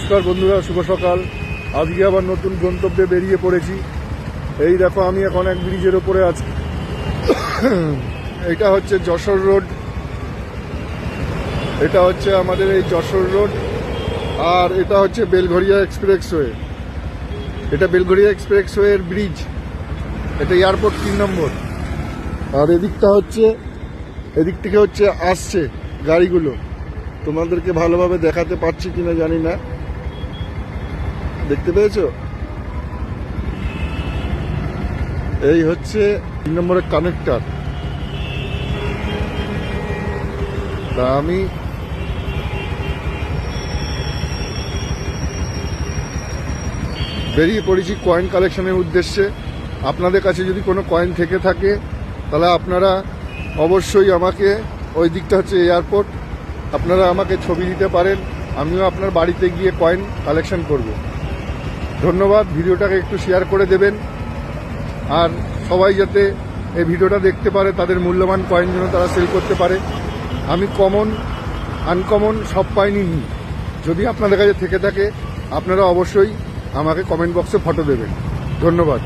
নমস্কার বন্ধুরা, শুভ সকাল। আজকে আবার নতুন গন্তব্যে বেরিয়ে পড়েছি। এই দেখো, আমি এখন এক ব্রিজের ওপরে আছি। এটা হচ্ছে যশোর রোড, এটা হচ্ছে আমাদের এই যশোর রোড, আর এটা হচ্ছে বেলঘরিয়া এক্সপ্রেসওয়ে। এটা বেলঘরিয়া এক্সপ্রেসওয়ের ব্রিজ, এটা এয়ারপোর্ট 3 নম্বর। আর এদিকটা হচ্ছে, এদিক থেকে হচ্ছে আসছে গাড়িগুলো। তোমাদেরকে ভালোভাবে দেখাতে পারছি কিনা জানি না, দেখতে পেয়েছো? এই হচ্ছে 3 নম্বরের কানেক্টর। তা আমি বেরিয়ে পড়েছি কয়েন কালেকশনের উদ্দেশ্যে। আপনাদের কাছে যদি কোনো কয়েন থেকে থাকে তাহলে আপনারা অবশ্যই আমাকে, ওই দিকটা হচ্ছে এয়ারপোর্ট, আপনারা আমাকে ছবি দিতে পারেন। আমিও আপনার বাড়িতে গিয়ে কয়েন কালেকশন করব। ধন্যবাদ। ভিডিওটাকে একটু শেয়ার করে দেবেন, আর সবাই যাতে এই ভিডিওটা দেখতে পারে, তাদের মূল্যবান কয়েন যেন তারা সেল করতে পারে। আমি কমন আনকমন সব কয়েনই নিই। যদি আপনাদের কাছে থেকে থাকে আপনারা অবশ্যই আমাকে কমেন্ট বক্সে ফটো দেবেন। ধন্যবাদ।